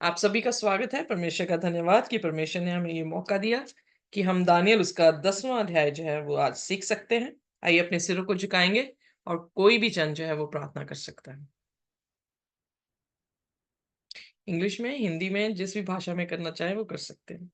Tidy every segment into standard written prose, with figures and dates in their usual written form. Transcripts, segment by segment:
आप सभी का स्वागत है। परमेश्वर का धन्यवाद कि परमेश्वर ने हमें ये मौका दिया कि हम दानियल उसका 10वां अध्याय जो है वो आज सीख सकते हैं। आइए अपने सिरों को झुकाएंगे और कोई भी जन जो है वो प्रार्थना कर सकता है। इंग्लिश में, हिंदी में, जिस भी भाषा में करना चाहे वो कर सकते हैं।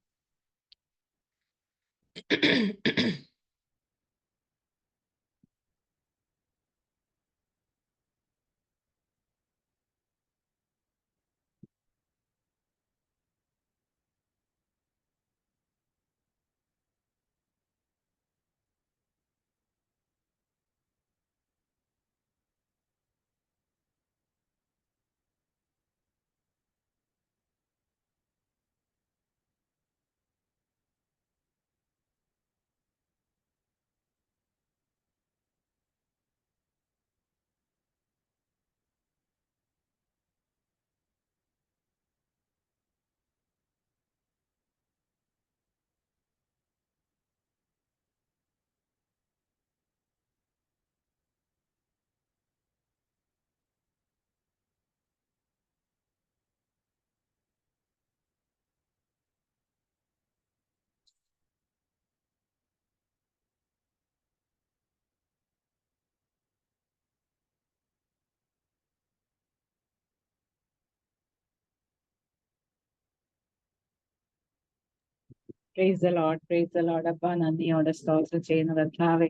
Praise the Lord. അപ്പ നന്ദിയോടെ സ്തോത്രം ചെയ്യുന്ന കർത്താവേ,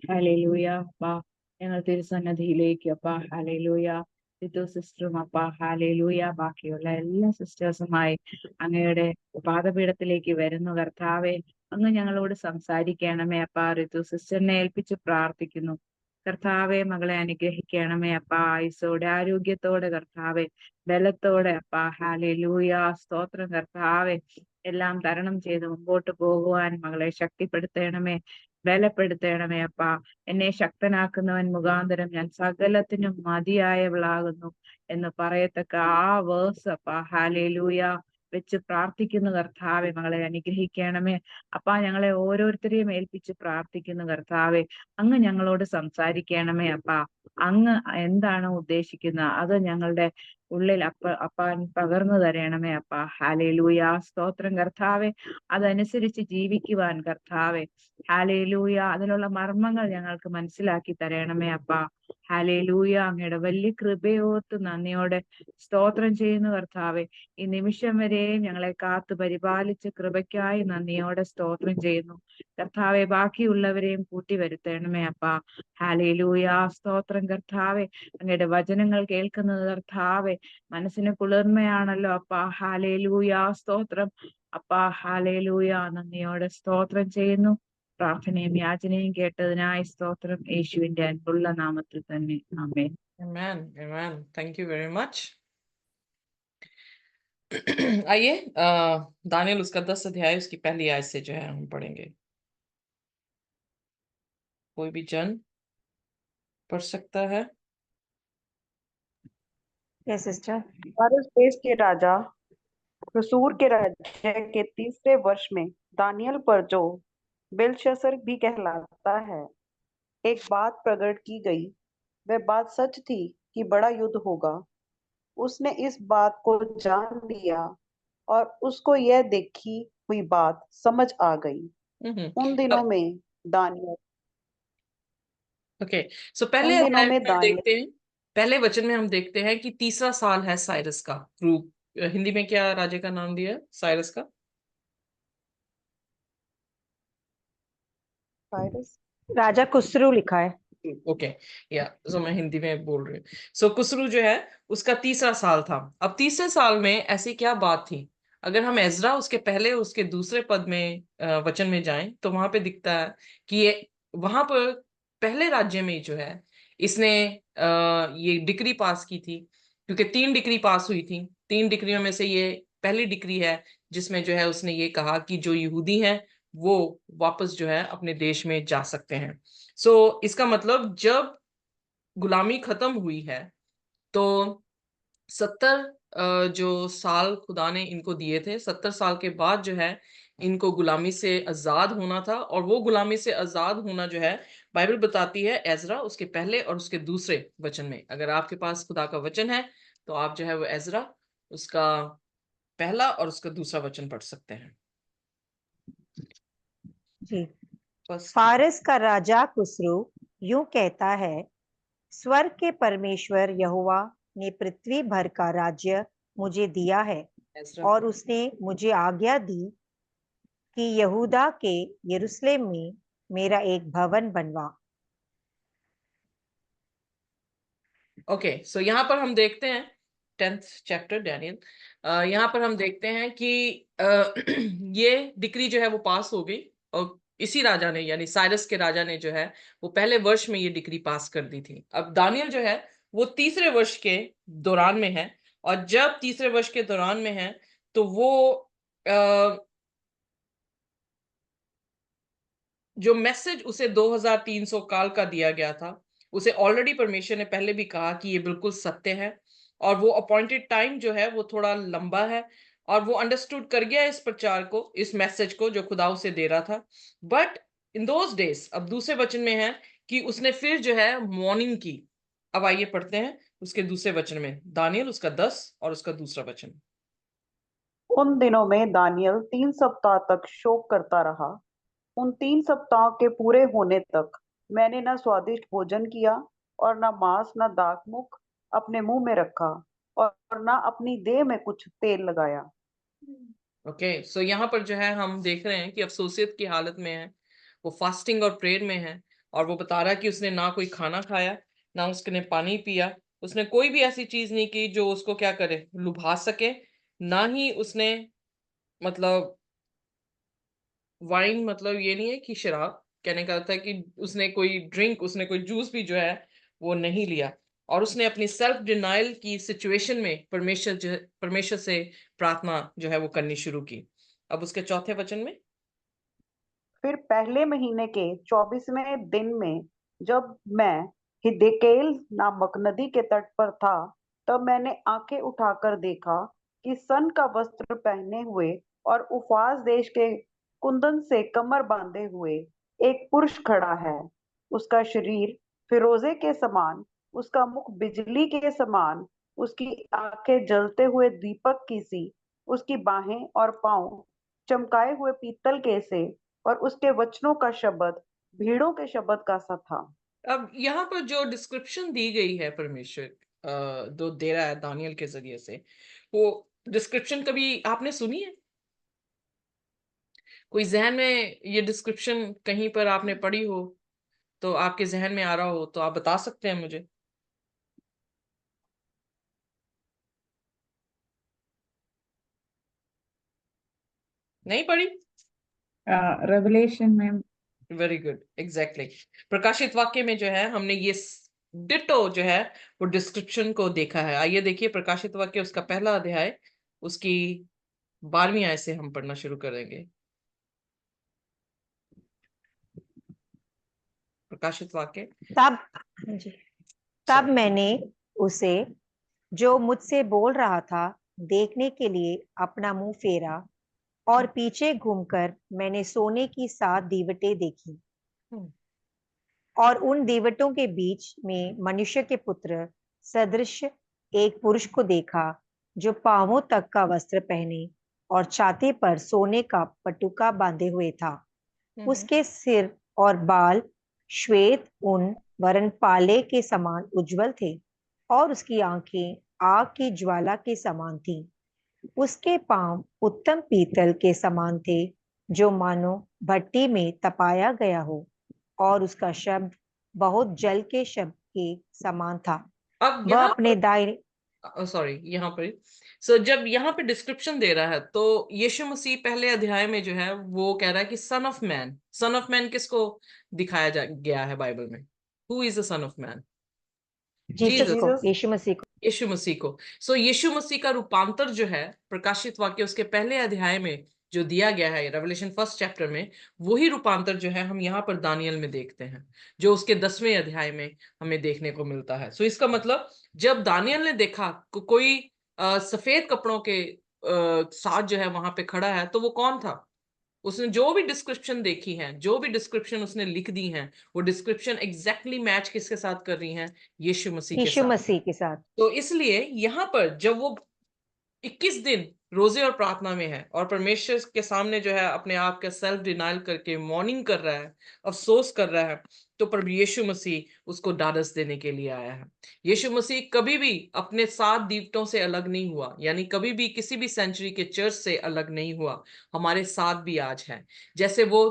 ഹല്ലേലൂയ. അപ്പ ഞങ്ങൾ തിരുസന്നിധിയിലേക്ക് അപ്പ ഹല്ലേലൂയ. സിസ്റ്റു സിസ്റ്ററും അപ്പ ഹല്ലേലൂയ, ബാക്കിയുള്ള എല്ലാ സിസ്റ്റേഴ്സുമായി അങ്ങയുടെ പാദപീഠത്തിലേക്ക് വരുന്നു കർത്താവേ. അങ്ങ് ഞങ്ങളോട് സംസാരിക്കണമേ അപ്പ. ഋതു സിസ്റ്ററിനെ ഏൽപ്പിച്ച് പ്രാർത്ഥിക്കുന്നു കർത്താവെ. മകളെ അനുഗ്രഹിക്കണമേ അപ്പ. ആയുസ്സോടെ ആരോഗ്യത്തോടെ കർത്താവെ, ബലത്തോടെ അപ്പ ഹല്ലേലൂയ. സ്തോത്രം കർത്താവെ. എല്ലാം തരണം ചെയ്ത് മുമ്പോട്ട് പോകുവാൻ മകളെ ശക്തിപ്പെടുത്തണമേ, ബലപ്പെടുത്തണമേ അപ്പ. എന്നെ ശക്തനാക്കുന്നവൻ മുഖാന്തരം ഞാൻ സകലത്തിനും മതിയായവളാകുന്നു എന്ന് പറയത്തക്ക ആ വേഴ്സ് അപ്പ ഹല്ലേലൂയ വെച്ച് പ്രാർത്ഥിക്കുന്നു കർത്താവെ. മകളെ അനുഗ്രഹിക്കണമേ അപ്പ. ഞങ്ങളെ ഓരോരുത്തരെയും ഏൽപ്പിച്ച് പ്രാർത്ഥിക്കുന്നു കർത്താവെ. അങ്ങ് ഞങ്ങളോട് സംസാരിക്കണമേ അപ്പ. അങ്ങ് എന്താണ് ഉദ്ദേശിക്കുന്നത് അത് ഞങ്ങളുടെ ഉള്ളിൽ അപ്പാൻ പകർന്നു തരണമേ അപ്പ. ഹല്ലേലൂയ. സ്തോത്രം കർത്താവെ. അതനുസരിച്ച് ജീവിക്കുവാൻ കർത്താവെ, ഹല്ലേലൂയ, അതിലുള്ള മർമ്മങ്ങൾ ഞങ്ങൾക്ക് മനസ്സിലാക്കി തരണമേ അപ്പ. ഹല്ലേലൂയ. അങ്ങയുടെ വലിയ കൃപയോർത്ത് നന്ദിയോടെ സ്തോത്രം ചെയ്യുന്നു കർത്താവെ. ഈ നിമിഷം വരെയും ഞങ്ങളെ കാത്തു പരിപാലിച്ച കൃപയ്ക്കായി നന്ദിയോടെ സ്തോത്രം ചെയ്യുന്നു കർത്താവെ. ബാക്കിയുള്ളവരെയും കൂട്ടി വരുത്തണമേ അപ്പ. ഹല്ലേലൂയ. സ്തോത്രം കർത്താവെ. അങ്ങയുടെ വചനങ്ങൾ കേൾക്കുന്നത് കർത്താവെ മനസ്സിന് കുളിർമയാണല്ലോ അപ്പ. ഹല്ലേലൂയ. സ്തോത്രം അപ്പ. ഹല്ലേലൂയ. നന്ദിയോടെ സ്തോത്രം ചെയ്യുന്നു. പ്രാർത്ഥനയും യാചനയും കേട്ടതിനായി സ്തോത്രം, യേശുവിന്റെ അൻപുള്ള നാമത്തിൽ തന്നെ. ആമേൻ. Amen, amen. Thank you very much. आइए दानियल उसका 10 अध्याय उसकी पहली आयत से जो है हम पढ़ेंगे। कोई भी जन पढ़ सकता है। Yes sister. फारस देश के राजा कसूर के राज्य के 3रे वर्ष में दानियल पर, जो बेलशस्सर भी कहलाता है, एक बात प्रकट की गई। वह बात सच थी कि बड़ा युद्ध होगा। उसने इस बात को जान लिया और उसको यह देखी हुई बात समझ आ गई। उन दिनों में दानियल ओके, सो पहले उन दिनों अध्याय में में हम दानियल देखते हैं, पहले वचन में हम देखते हैं कि तीसरा साल है साइरस का। रूप हिंदी में क्या राजा का नाम दिया है साइरस का? फारस राजा खुसरू लिखा है। ओके, या सो मैं हिंदी में बोल रही हूँ। सो कुसरू जो है उसका तीसरा साल था। अब तीसरे साल में ऐसी क्या बात थी? अगर हम एजरा उसके पहले उसके दूसरे पद में वचन में जाएं तो वहां पे दिखता है कि ये वहां पर पहले राज्य में जो है इसने ये डिक्री पास की थी, क्योंकि 3 डिक्री पास हुई थी। 3 डिक्रियों में से ये पहली डिक्री है जिसमें जो है उसने ये कहा कि जो यहूदी हैं वो वापस जो है अपने देश में जा सकते हैं। सो इसका मतलब जब गुलामी खत्म हुई है तो 70 जो साल खुदा ने इनको दिए थे, 70 साल के बाद जो है इनको गुलामी से आजाद होना था। और वो गुलामी से आजाद होना जो है बाइबल बताती है एजरा उसके पहले और उसके दूसरे वचन में। अगर आपके पास खुदा का वचन है तो आप जो है वो एजरा उसका पहला और उसका दूसरा वचन पढ़ सकते हैं। जी। बस फारस का राजा खुसरो यूं कहता है, स्वर्ग के परमेश्वर यहोवा ने पृथ्वी भर का राज्य मुझे दिया है एजरा और उसने मुझे आज्ञा दी कि यहूदा के यरूशलेम में मेरा एक भवन बनवा। ओके, सो यहाँ पर हम देखते हैं 10th चैप्टर डैनियल। यहाँ पर हम देखते हैं कि ये डिक्री जो है वो पास हो गई और इसी राजा ने यानी साइरस के राजा ने जो है वो पहले वर्ष में ये डिक्री पास कर दी थी। अब दानियल जो है वो तीसरे वर्ष के दौरान में है, और जब तीसरे वर्ष के दौरान में है तो वो जो मैसेज उसे 2300 काल का दिया गया था उसे ऑलरेडी परमेश्वर ने पहले भी कहा कि ये बिल्कुल सत्य है, और वो अपॉइंटेड टाइम जो है वो थोड़ा लंबा है, और वो अंडरस्टूड कर गया इस प्रचार को, इस मैसेज को जो खुदा उसे दे रहा था। बट इन दोज डेज, अब दूसरे वचन में है कि उसने फिर जो है मॉर्निंग की। अब आइए पढ़ते हैं उसके दूसरे वचन में, दानियल उसका 10 और उसका दूसरा वचन। उन दिनों में दानियल 3 सप्ताह तक शोक करता रहा। उन 3 सप्ताह के पूरे होने तक मैंने न स्वादिष्ट भोजन किया और न मांस न दाखमुख अपने मुंह में रखा और न अपनी देह में कुछ तेल लगाया। ओके, सो यहाँ पर जो है हम देख रहे हैं कि अफसोसियत की हालत में है, वो फास्टिंग और प्रेयर में है, और वो बता रहा है कि उसने ना कोई खाना खाया ना उसने पानी पिया, उसने कोई भी ऐसी चीज नहीं की जो उसको क्या करे, लुभा सके। ना ही उसने मतलब वाइन, मतलब ये नहीं है कि शराब, कहने का अर्थ है कि उसने कोई ड्रिंक, उसने कोई जूस भी जो है वो नहीं लिया। और उसने अपनी सेल्फ डिनाइल की सिचुएशन में परमेश्वर से प्रार्थना जो है वो करनी शुरू की। अब उसके चौथे वचन में, फिर पहले महीने के 24वें दिन में जब मैं हिद्देकेल नामक नदी के तट पर था, तब मैंने आंखें उठाकर देखा कि सन का वस्त्र पहने हुए और उफाज देश के कुंदन से कमर बांधे हुए एक पुरुष खड़ा है। उसका शरीर फिरोजे के समान, उसका मुख बिजली के समान, उसकी आंखें जलते हुए दीपक की सी, उसकी बाहें और पांव चमकाए हुए पीतल के से, और उसके वचनों का शब्द भीड़ों के शब्द का सा था। अब यहाँ पर जो डिस्क्रिप्शन दी गई है परमेश्वर जो दे रहा है दानियल के जरिए से, वो डिस्क्रिप्शन कभी आपने सुनी है? कोई जहन में ये डिस्क्रिप्शन कहीं पर आपने पढ़ी हो तो आपके जहन में आ रहा हो तो आप बता सकते हैं मुझे। नहीं पढ़ी? रेवलेशन में वेरी गुड, एग्जैक्टली। प्रकाशित वाक्य में जो है हमने ये डिटो जो है वो डिस्क्रिप्शन को देखा है। आइए देखिए प्रकाशित वाक्य उसका पहला अध्याय उसकी 12वीं आयत से हम पढ़ना शुरू करेंगे। प्रकाशित वाक्य तब जी, तब मैंने उसे जो मुझसे बोल रहा था देखने के लिए अपना मुंह फेरा, और पीछे घूमकर मैंने सोने की 7 दीवटें देखी, और उन दीवटों के बीच में मनुष्य के पुत्र सदृश एक पुरुष को देखा, जो पांवों तक का वस्त्र पहने और छाती पर सोने का पटुका बांधे हुए था। उसके सिर और बाल श्वेत ऊन वरन पाले के समान उज्जवल थे, और उसकी आंखें आग की ज्वाला के समान थीं। उसके पांव उत्तम पीतल के समान थे, जो मानो भट्टी में तपाया गया हो, और उसका शब्द बहुत जल के शब्द के समान था। अब वह यहाँ अपने दाहिने सॉरी यहाँ पर सो जब यहाँ पे डिस्क्रिप्शन दे रहा है तो यीशु मसीह पहले अध्याय में जो है वो कह रहा है कि son of man. Son of man किसको दिखाया गया है बाइबल में? Who is the son of man? Jesus को, जीसस। यीशु मसीह को। यीशु मसीह को। सो यीशु मसीह का रूपांतर जो है प्रकाशित वाक्य उसके पहले अध्याय में जो दिया गया है रेवलेशन फर्स्ट चैप्टर में, वही रूपांतर जो है हम यहाँ पर दानियल में देखते हैं, जो उसके 10वें अध्याय में हमें देखने को मिलता है। सो इसका मतलब जब दानियल ने देखा कोई सफेद कपड़ों के साथ जो है वहां पे खड़ा है, तो वो कौन था? उसने जो भी डिस्क्रिप्शन देखी है, जो भी डिस्क्रिप्शन उसने लिख दी है, वो डिस्क्रिप्शन एग्जैक्टली मैच किसके साथ कर रही हैं? यीशु मसीह के यीशु साथ। मसीह के साथ। तो इसलिए यहाँ पर जब वो 21 दिन रोजे और प्रार्थना में है और परमेश्वर के सामने जो है अपने आप का सेल्फ डिनाइल करके मॉर्निंग कर रहा है, अफसोस कर रहा है, तो प्रभु यीशु मसीह उसको ढाढ़स देने के लिए आया है। यीशु मसीह कभी भी अपने 7 दीवटों से अलग नहीं हुआ, यानी कभी भी किसी भी सेंचुरी के चर्च से अलग नहीं हुआ। हमारे साथ भी आज है। जैसे वो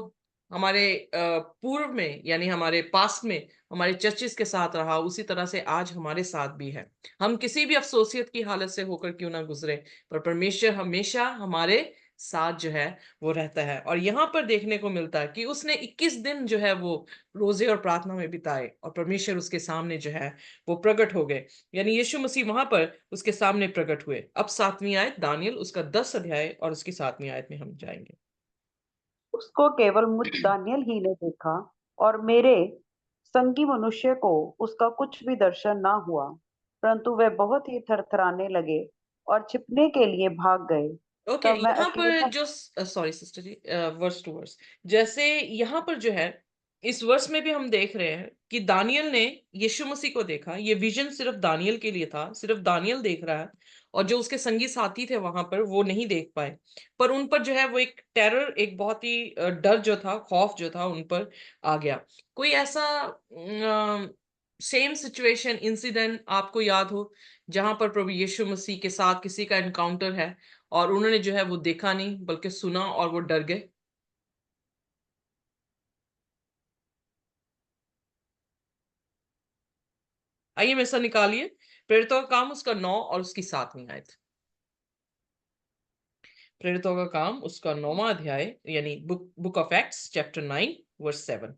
हमारे पूर्व में यानी हमारे पास्ट में हमारे चर्चिस के साथ रहा, उसी तरह से आज हमारे साथ भी है। हम किसी भी अफसोसियत की हालत से होकर क्यों ना गुजरे, पर परमेश्वर हमेशा हमारे साथ जो है वो रहता है। और यहाँ पर देखने को मिलता है कि उसने 21 दिन जो है वो रोजे और प्रार्थना में बिताए और परमेश्वर उसके सामने जो है वो प्रकट हो गए, यानी यीशु मसीह वहां पर उसके सामने प्रकट हुए। अब 7वीं आयत, दानियल उसका 10 अध्याय और उसकी 7वीं आयत में हम जाएंगे। उसको केवल मुझ दानियल ही ने देखा, और मेरे संगी मनुष्य को उसका कुछ भी दर्शन ना हुआ, परंतु वे बहुत ही थरथराने लगे और छिपने के लिए भाग गए। ओके, तब मैं यहाँ पर अकेला जो sorry sister ji, verse to verse, जैसे यहाँ पर जो है इस वर्ष में भी हम देख रहे हैं कि दानियल ने यीशु मसीह को देखा। ये विजन सिर्फ दानियल के लिए था, सिर्फ दानियल देख रहा है, और जो उसके संगी साथी थे वहां पर वो नहीं देख पाए। पर उन पर जो है वो एक टेरर, एक बहुत ही डर जो था, खौफ जो था उन पर आ गया। कोई ऐसा सेम सिचुएशन, इंसिडेंट आपको याद हो जहां पर प्रभु यीशु मसीह के साथ किसी का एनकाउंटर है और उन्होंने जो है वो देखा नहीं बल्कि सुना और वो डर गए? आइए में से निकालिए प्रेरितों का काम उसका 9 और उसकी 7वीं आयत। प्रेरितों का काम उसका 9वां अध्याय यानी book of Acts chapter 9 verse 7।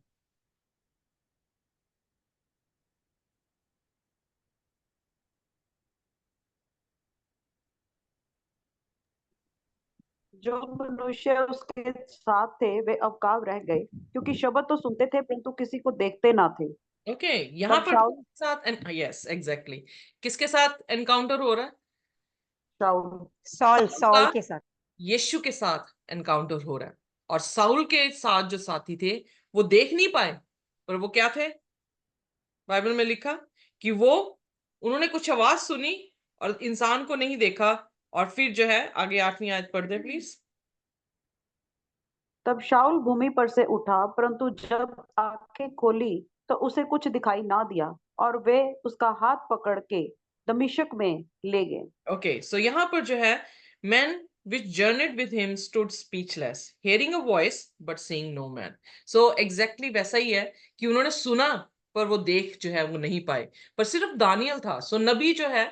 जो मनुष्य उसके साथ थे वे अवकाव रह गए, क्योंकि शब्द तो सुनते थे परंतु किसी को देखते ना थे। ओके, यहाँ तब पर शाऊल साथ यस एग्जैक्टली किसके साथ एनकाउंटर हो रहा है? शाऊल सॉल साउल सॉल का के साथ। यीशु के साथ एनकाउंटर हो रहा है। और साउल के साथ जो साथी थे वो देख नहीं पाए, पर वो क्या थे? बाइबल में लिखा कि वो उन्होंने कुछ आवाज सुनी और इंसान को नहीं देखा। और फिर जो है आगे 8वीं आयत पढ़ दे प्लीज। तब शाऊल भूमि पर से उठा, परंतु जब आंखें खोली तो उसे कुछ दिखाई ना दिया, और वे उसका हाथ पकड़ के दमिश्क में ले गए। ओके, सो यहाँ पर जो है men which journeyed with him stood speechless, hearing a voice but seeing no man. So exactly वैसा ही है कि उन्होंने सुना पर वो देख जो है वो नहीं पाए, पर सिर्फ दानियल था। सो नबी जो है,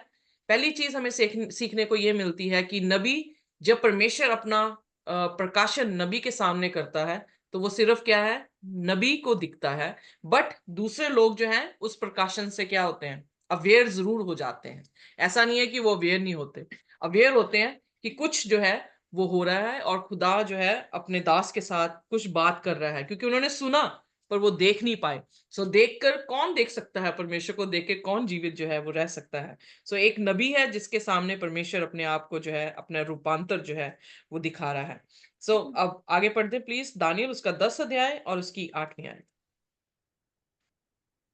पहली चीज हमें सीखने को ये मिलती है कि नबी, जब परमेश्वर अपना प्रकाशन नबी के सामने करता है तो वो सिर्फ क्या है? नबी को दिखता है। बट दूसरे लोग जो हैं उस प्रकाशन से क्या होते हैं? अवेयर जरूर हो जाते हैं। ऐसा नहीं है कि वो अवेयर नहीं होते, अवेयर होते हैं कि कुछ जो है वो हो रहा है और खुदा जो है अपने दास के साथ कुछ बात कर रहा है, क्योंकि उन्होंने सुना पर वो देख नहीं पाए। सो देखकर कौन देख सकता है? परमेश्वर को देख के कौन जीवित जो है वो रह सकता है? सो एक नबी है जिसके सामने परमेश्वर अपने आप को जो है अपना रूपांतर जो है वो दिखा रहा है। सो अब आगे पढ़ते प्लीज, दानियल उसका 10 अध्याय और उसकी 8वीं आयत।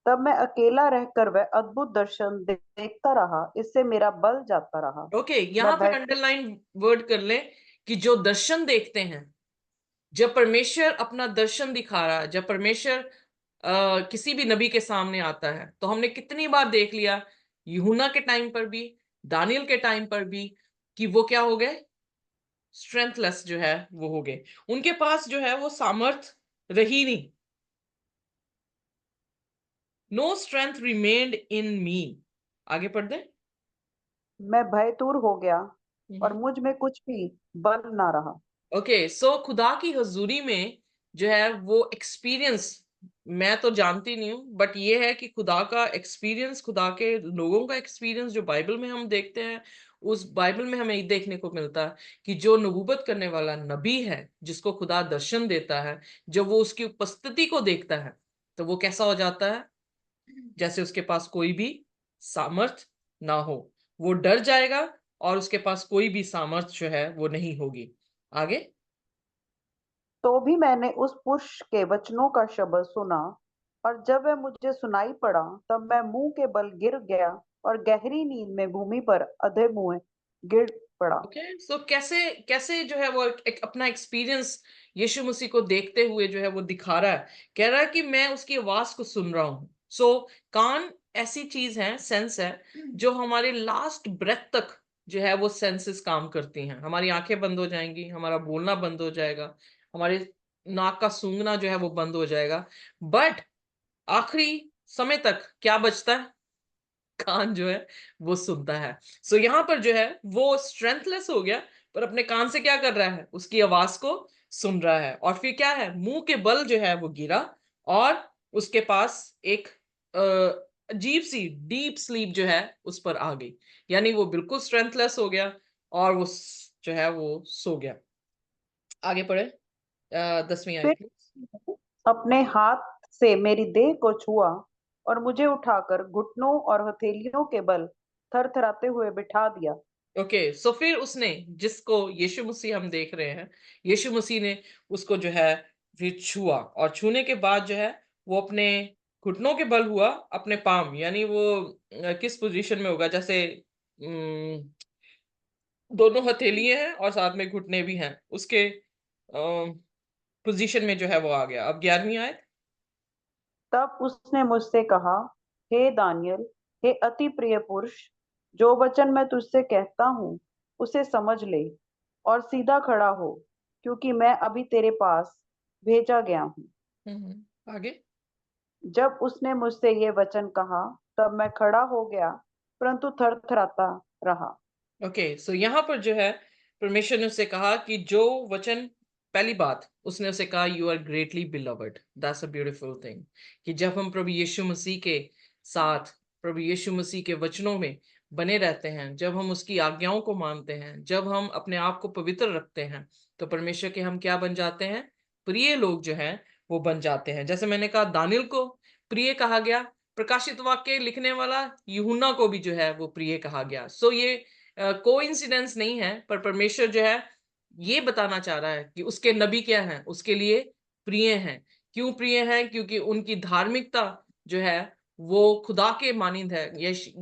तब मैं अकेला रहकर वह अद्भुत दर्शन देखता रहा, इससे मेरा बल जाता रहा। ओके, मैं यहाँ पर भय अंडरलाइन वर्ड कर ले कि जो दर्शन देखते हैं, जब परमेश्वर अपना दर्शन दिखा रहा है, जब परमेश्वर किसी भी नबी के सामने आता है, तो हमने कितनी बार देख लिया यूहन्ना के टाइम पर भी, दानियल के टाइम पर भी, कि वो क्या हो गए? स्ट्रेंथलेस जो है वो हो गए। उनके पास जो है वो सामर्थ रही नहीं। नो स्ट्रेंथ रिमेन्ड इन मी। आगे पढ़ दे। मैं भयतुर हो गया, और मुझ में कुछ भी बल ना रहा। ओके, सो खुदा की हजूरी में जो है वो एक्सपीरियंस, मैं तो जानती नहीं हूँ, बट ये है कि खुदा का एक्सपीरियंस, खुदा के लोगों का एक्सपीरियंस जो बाइबल में हम देखते हैं, उस बाइबल में हमें देखने को मिलता है कि जो नबूवत करने वाला नबी है, जिसको खुदा दर्शन देता है, जब वो उसकी उपस्थिति को देखता है तो वो कैसा हो जाता है? जैसे उसके पास कोई भी सामर्थ ना हो। वो डर जाएगा और उसके पास कोई भी सामर्थ्य जो है वो नहीं होगी। आगे। तो भी मैंने उस पुरुष के वचनों का शब्द सुना, और जब वह मुझे सुनाई पड़ा, तब मैं मुंह के बल गिर गया और गहरी नींद में भूमि पर अधे मुंह गिर पड़ा। ओके, सो कैसे कैसे जो है वो एक अपना एक्सपीरियंस यीशु मसीह को देखते हुए जो है वो दिखा रहा है। कह रहा है कि मैं उसकी आवाज को सुन रहा हूँ। सो कान ऐसी चीज है, सेंस है, जो हमारे लास्ट ब्रेथ तक जो है वो सेंसेस काम करती हैं। हमारी आंखें बंद हो जाएंगी, हमारा बोलना बंद हो जाएगा, हमारे नाक का सूंघना जो है वो बंद हो जाएगा, बट आखिरी समय तक क्या बचता है? कान जो है वो सुनता है। सो यहाँ पर जो है वो स्ट्रेंथलेस हो गया, पर अपने कान से क्या कर रहा है? उसकी आवाज को सुन रहा है। और फिर क्या है? मुंह के बल जो है वो गिरा, और उसके पास एक अजीब सी डीप स्लीप जो है उस पर आ गई। यानी वो बिल्कुल स्ट्रेंथलेस हो गया, और वो जो है वो सो गया। आगे पढ़े 10वीं फिर आयत में। उसने अपने हाथ से मेरी देह को छुआ और मुझे उठाकर घुटनों और हथेलियों के बल थरथराते हुए बिठा दिया। ओके, सो फिर उसने, जिसको यीशु मसीह हम देख रहे हैं, यीशु मसीह ने उसको जो है फिर छुआ, और छूने के बाद जो है वो अपने घुटनों के बल हुआ, अपने पाम, यानी वो किस पोजीशन में होगा? जैसे दोनों हथेलियां हैं और साथ में घुटने भी हैं, उसके पोजीशन में जो है वो आ गया। अब 11वीं आयत। तब उसने मुझसे कहा, हे दानियल, हे अति प्रिय पुरुष, जो वचन मैं तुझसे कहता हूँ उसे समझ ले और सीधा खड़ा हो, क्योंकि मैं अभी तेरे पास भेजा गया हूँ। आगे। जब उसने मुझसे ये वचन कहा, तब मैं खड़ा हो गया, परंतु थरथराता रहा। ओके, सो यहाँ पर जो है परमेश्वर ने उससे कहा कि जो वचन, पहली बात उसने उसे कहा, you are greatly beloved. That's a beautiful thing, कि जब हम प्रभु यीशु मसीह के साथ, प्रभु यीशु मसीह के वचनों में बने रहते हैं, जब हम उसकी आज्ञाओं को मानते हैं, जब हम अपने आप को पवित्र रखते हैं, तो परमेश्वर के हम क्या बन जाते हैं? प्रिय लोग जो हैं वो बन जाते हैं। जैसे मैंने कहा, दानियल को प्रिय कहा गया, प्रकाशित वाक्य लिखने वाला यूहन्ना को भी जो है वो प्रिय कहा गया। सो ये कोइंसिडेंस नहीं है, पर परमेश्वर जो है ये बताना चाह रहा है कि उसके नबी क्या हैं? उसके लिए प्रिय हैं। क्यों प्रिय हैं? क्योंकि उनकी धार्मिकता जो है वो खुदा के मानिंद है,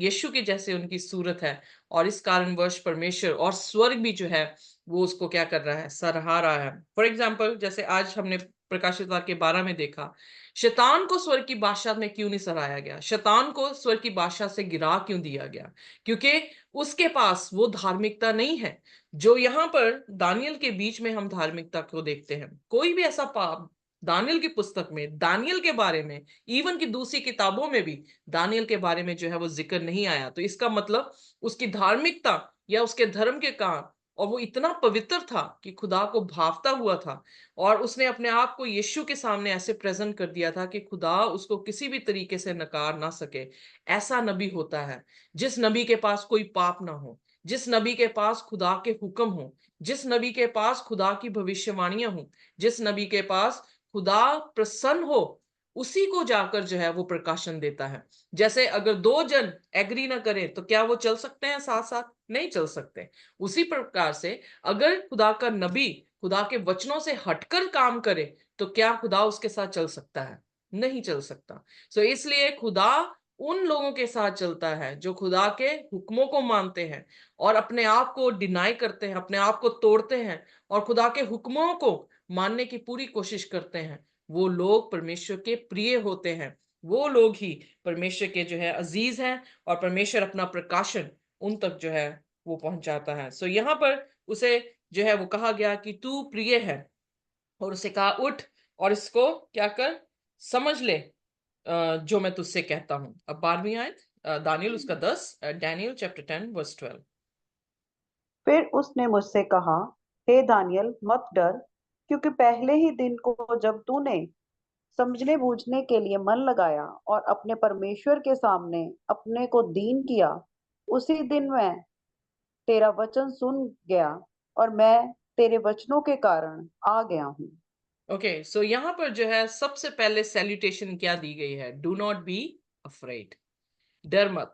यीशु के जैसे उनकी सूरत है, और इस कारणवश परमेश्वर और स्वर्ग भी जो है वो उसको क्या कर रहा है? सराहा रहा है। फॉर एग्जाम्पल, जैसे आज हमने प्रकाशित वाक्य 12 में देखा, शैतान को स्वर्ग की बादशाह में क्यों नहीं सराहाया गया? शैतान को स्वर्ग की बादशाह से गिरा क्यों दिया गया? क्योंकि उसके पास वो धार्मिकता नहीं है जो यहाँ पर दानियल के बीच में हम धार्मिकता को देखते हैं। कोई भी ऐसा पाप दानियल की पुस्तक में, दानियल के बारे में, इवन की दूसरी किताबों में भी दानियल के बारे में जो है वो जिक्र नहीं आया। तो इसका मतलब उसकी धार्मिकता या उसके धर्म के कारण, और वो इतना पवित्र था कि खुदा को भावता हुआ था, और उसने अपने आप को यीशु के सामने ऐसे प्रेजेंट कर दिया था कि खुदा उसको किसी भी तरीके से नकार ना सके। ऐसा नबी होता है जिस नबी के पास कोई पाप ना हो, जिस नबी के पास खुदा के हुक्म हो, जिस नबी के पास खुदा की भविष्यवाणियां हो, जिस नबी के पास खुदा प्रसन्न हो, उसी को जाकर जो है वो प्रकाशन देता है। जैसे अगर दो जन एग्री ना करें तो क्या वो चल सकते हैं साथ साथ? नहीं चल सकते। उसी प्रकार से अगर खुदा का नबी खुदा के वचनों से हटकर काम करे तो क्या खुदा उसके साथ चल सकता है? नहीं चल सकता। सो इसलिए खुदा उन लोगों के साथ चलता है जो खुदा के हुक्मों को मानते हैं और अपने आप को डिनाई करते हैं, अपने आप को तोड़ते हैं और खुदा के हुक्मों को मानने की पूरी कोशिश करते हैं। वो लोग परमेश्वर के प्रिय होते हैं। वो लोग ही परमेश्वर के जो है अजीज हैं, और परमेश्वर अपना प्रकाशन उन तक जो है वो पहुंचाता है। सो यहाँ पर उसे जो है वो कहा गया कि तू प्रिय है, और उसे कहा उठ और इसको क्या कर, समझ ले जो मैं तुझसे कहता हूं। अब 12वीं आयत, दानियल उसका 10, डैनियल चैप्टर 10 वर्स 12। फिर उसने मुझसे कहा, हे दानियल, मत डर, क्योंकि पहले ही दिन को जब तूने समझने बूझने के लिए मन लगाया और अपने परमेश्वर के सामने अपने को दीन किया, उसी दिन मैं तेरा वचन सुन गया और मैं तेरे वचनों के कारण आ गया हूँ। ओके, सो यहाँ पर जो है सबसे पहले सैल्यूटेशन क्या दी गई है? डू नॉट बी अफ्रेड, डर मत।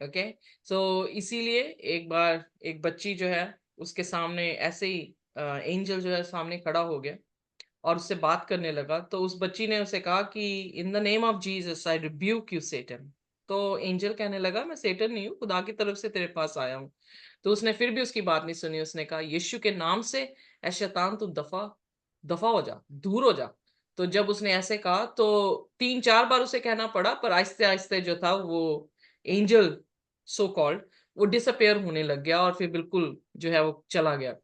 ओके, सो इसीलिए एक बार एक बच्ची जो है उसके सामने ऐसे ही एंजल जो है सामने खड़ा हो गया और उससे बात करने लगा। तो उस बच्ची ने उसे कहा कि in the name of Jesus I rebuke you Satan. तो एंजल कहने लगा मैं सेटन नहीं हूँ, खुदा की तरफ से तेरे पास आया हूँ। तो उसने फिर भी उसकी बात नहीं सुनी। उसने कहा यीशु के नाम से ऐ शैतान तू दफा दफा हो जा, दूर हो जा। तो जब उसने ऐसे कहा तो 3-4 बार उसे कहना पड़ा, पर आहिस्ते आहिस्ते जो था वो एंजल सो कॉल्ड वो डिसअपेयर होने लग गया और फिर बिल्कुल जो है वो चला गया।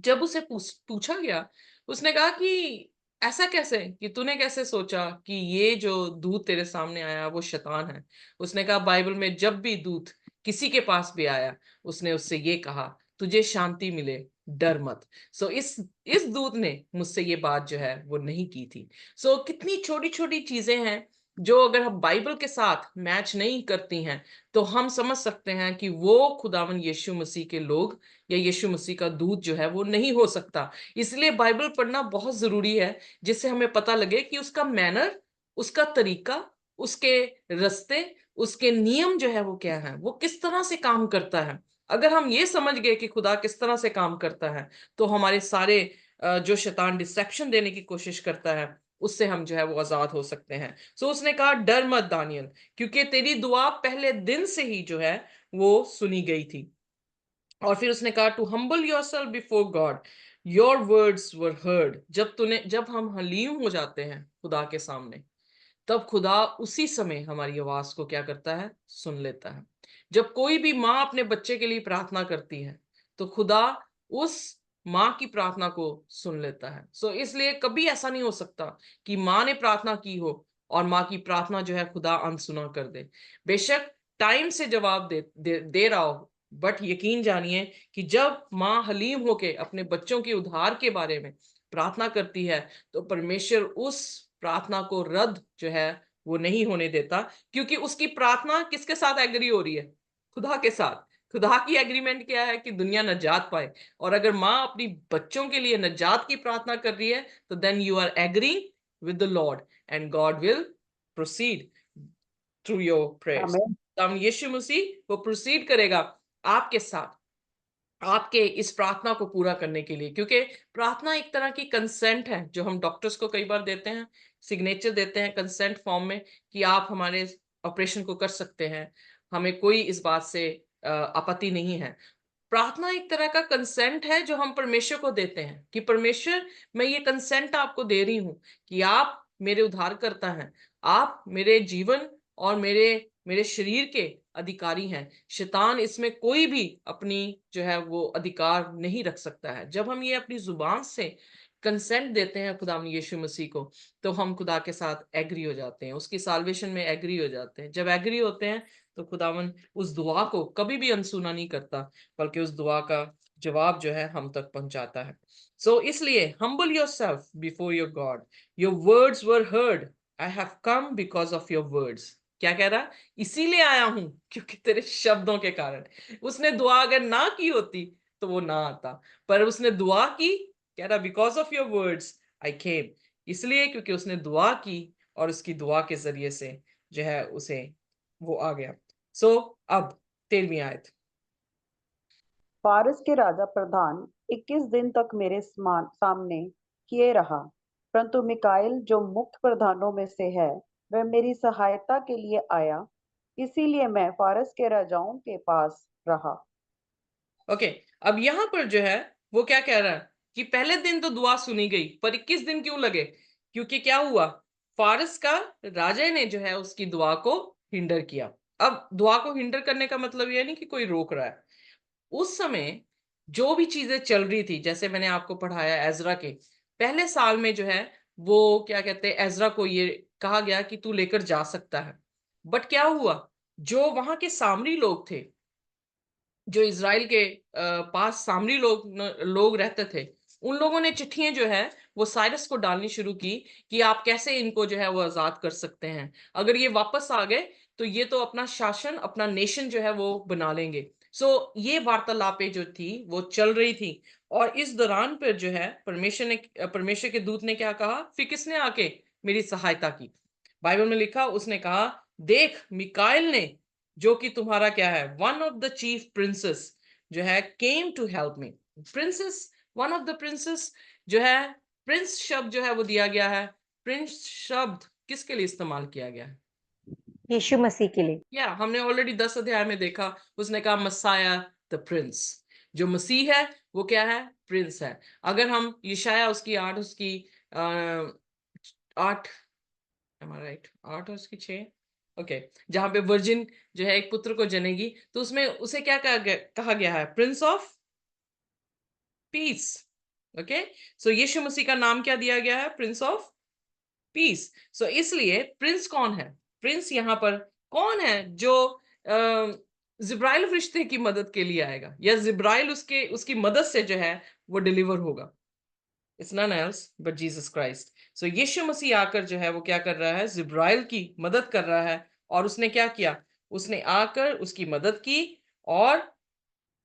जब उसे पूछा गया, उसने कहा कि ऐसा कैसे, कि तूने कैसे सोचा कि ये जो दूत तेरे सामने आया वो शैतान है। उसने कहा बाइबल में जब भी दूत किसी के पास भी आया उसने उससे ये कहा तुझे शांति मिले, डर मत। सो इस दूत ने मुझसे ये बात जो है वो नहीं की थी। सो कितनी छोटी छोटी चीजें हैं जो अगर हम बाइबल के साथ मैच नहीं करती हैं तो हम समझ सकते हैं कि वो खुदावन यीशु मसीह के लोग या यीशु मसीह का दूत जो है वो नहीं हो सकता। इसलिए बाइबल पढ़ना बहुत जरूरी है, जिससे हमें पता लगे कि उसका मैनर, उसका तरीका, उसके रास्ते, उसके नियम जो है वो क्या है, वो किस तरह से काम करता है। अगर हम ये समझ गए कि खुदा किस तरह से काम करता है तो हमारे सारे जो शैतान डिस्ट्रैक्शन देने की कोशिश करता है उससे हम जो है वो आजाद हो सकते हैं। सो उसने कहा डर मत दानियल, क्योंकि तेरी दुआ पहले दिन से ही जो है वो सुनी गई थी। और फिर उसने कहा to humble yourself before God, your words were heard. जब हम हलीम हो जाते हैं खुदा के सामने, तब खुदा उसी समय हमारी आवाज को क्या करता है, सुन लेता है। जब कोई भी माँ अपने बच्चे के लिए प्रार्थना करती है तो खुदा उस माँ की प्रार्थना को सुन लेता है। सो इसलिए कभी ऐसा नहीं हो सकता कि माँ ने प्रार्थना की हो और माँ की प्रार्थना जो है खुदा अनसुना कर दे। बेशक टाइम से जवाब दे रहा हो, बट यकीन जानिए कि जब माँ हलीम होके अपने बच्चों के उद्धार के बारे में प्रार्थना करती है तो परमेश्वर उस प्रार्थना को रद्द जो है वो नहीं होने देता, क्योंकि उसकी प्रार्थना किसके साथ एग्री हो रही है, खुदा के साथ। खुदा की एग्रीमेंट क्या है कि दुनिया नजात पाए। और अगर माँ अपनी बच्चों के लिए नजात की प्रार्थना कर रही है तो then you are agreeing with the Lord and God will proceed through your prayers. आमीन। तब यीशु मसीह वो प्रोसीड करेगा आपके साथ, आपके इस प्रार्थना को पूरा करने के लिए। क्योंकि प्रार्थना एक तरह की कंसेंट है जो हम डॉक्टर्स को कई बार देते हैं, सिग्नेचर देते हैं कंसेंट फॉर्म में कि आप हमारे ऑपरेशन को कर सकते हैं, हमें कोई इस बात से आपत्ति नहीं है। प्रार्थना एक तरह का कंसेंट है जो हम परमेश्वर को देते हैं कि परमेश्वर मैं ये कंसेंट आपको दे रही हूं कि आप मेरे उद्धारकर्ता हैं, आप मेरे जीवन और मेरे मेरे शरीर के अधिकारी हैं। शैतान इसमें कोई भी अपनी जो है वो अधिकार नहीं रख सकता है। जब हम ये अपनी जुबान से कंसेंट देते हैं खुदा यीशु मसीह को तो हम खुदा के साथ एग्री हो जाते हैं, उसकी साल्वेशन में एग्री हो जाते हैं। जब एग्री होते हैं तो खुदावन उस दुआ को कभी भी अनसुना नहीं करता, बल्कि उस दुआ का जवाब जो है हम तक पहुंचाता है। सो इसलिए humble yourself before your God, your words were heard, I have come because of your words. क्या कह रहा, इसीलिए आया हूं क्योंकि तेरे शब्दों के कारण। उसने दुआ अगर ना की होती तो वो ना आता, पर उसने दुआ की, कह रहा because of your words I came, इसलिए क्योंकि उसने दुआ की और उसकी दुआ के जरिए से जो है उसे वो आ गया। सो अब 13वीं आयत। फारस के राजा प्रधान 21 दिन तक मेरे सामने किए रहा, परंतु मिकाइल जो मुख्य प्रधानों में से है वह मेरी सहायता के लिए आया, इसीलिए मैं फारस के राजाओं के पास रहा। ओके, अब यहां पर जो है वो क्या कह रहा है कि पहले दिन तो दुआ सुनी गई, पर 21 दिन क्यों लगे? क्योंकि क्या हुआ, फारस का राजा ने जो है उसकी दुआ को हिंडर किया। अब दुआ को हिंडर करने का मतलब यह नहीं कि कोई रोक रहा है। उस समय जो भी चीजें चल रही थी, जैसे मैंने आपको पढ़ाया एजरा के पहले साल में जो है वो क्या कहते हैं, एजरा को ये कहा गया कि तू लेकर जा सकता है। बट क्या हुआ, जो वहां के सामरी लोग थे, जो इज़राइल के पास सामरी लोग रहते थे, उन लोगों ने चिट्ठियां जो है वो साइरस को डालनी शुरू की कि आप कैसे इनको जो है वो आजाद कर सकते हैं। अगर ये वापस आ गए तो ये तो अपना शासन, अपना नेशन जो है वो बना लेंगे। सो ये वार्तालापें जो थी वो चल रही थी। और इस दौरान पर जो है परमेश्वर के दूत ने क्या कहा, फिर किसने आके मेरी सहायता की? बाइबल में लिखा, उसने कहा देख मिकाइल ने जो कि तुम्हारा क्या है, one of the chief princes जो है came to help me. Princes, one of the princes जो है, प्रिंस शब्द जो है वो दिया गया है। प्रिंस शब्द किसके लिए इस्तेमाल किया गया है? यीशु मसीह के लिए। या हमने ऑलरेडी 10 अध्याय में देखा, उसने कहा मसाया द प्रिंस। जो मसीह है वो क्या है, प्रिंस है। अगर हम यशाया उसकी 8 उसकी 8, am I right? 8 और उसकी 6, ओके, जहां पे वर्जिन जो है एक पुत्र को जनेगी, तो उसमें उसे क्या कहा गया है, प्रिंस ऑफ पीस। ओके, सो यीशु मसीह का नाम क्या दिया गया है, प्रिंस ऑफ पीस। सो इसलिए प्रिंस कौन है, प्रिंस यहाँ पर कौन है जो जिब्राइल फरिश्ते की मदद के लिए आएगा, या जिब्राइल उसकी मदद से जो है वो डिलीवर होगा। It's none else but Jesus Christ. So Yeshu Masih आकर जो है वो क्या कर रहा है, जिब्राइल की मदद कर रहा है। और उसने क्या किया, उसने आकर उसकी मदद की, और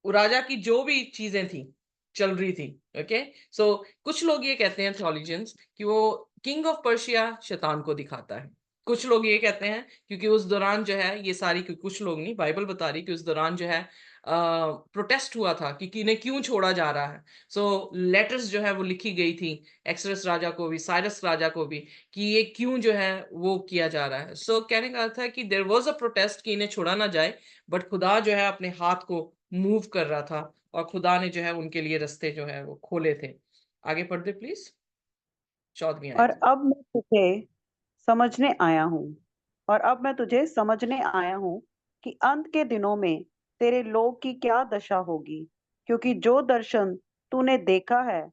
राजा की जो भी चीजें थी चल रही थी। ओके, सो कुछ लोग ये कहते हैं थियोलॉजियंस कि वो किंग ऑफ पर्शिया शैतान को दिखाता है। कुछ लोग ये कहते हैं क्योंकि उस दौरान जो है ये सारी, कुछ लोग नहीं, बाइबल बता रही कि उस दौरान जो है प्रोटेस्ट हुआ था कि इन्हें क्यों छोड़ा जा रहा है। सो लेटर्स जो है वो लिखी गई थी एक्सरस राजा को भी, साइरस राजा को भी, कि ये क्यों जो है वो किया जा रहा है। सो कहने का अर्थ है कि देयर वाज अ प्रोटेस्ट कि इन्हें छोड़ा ना जाए, बट खुदा जो है अपने हाथ को मूव कर रहा था, और खुदा ने जो है उनके लिए रास्ते जो है वो खोले थे। आगे पढ़ दे प्लीज, 14वीं और आयत। अब मैं तुझे समझने आया हूँ और अब मैं तुझे समझने आया हूँ कि अंत के दिनों में तेरे लोग की क्या दशा होगी, क्योंकि जो दर्शन तूने देखा है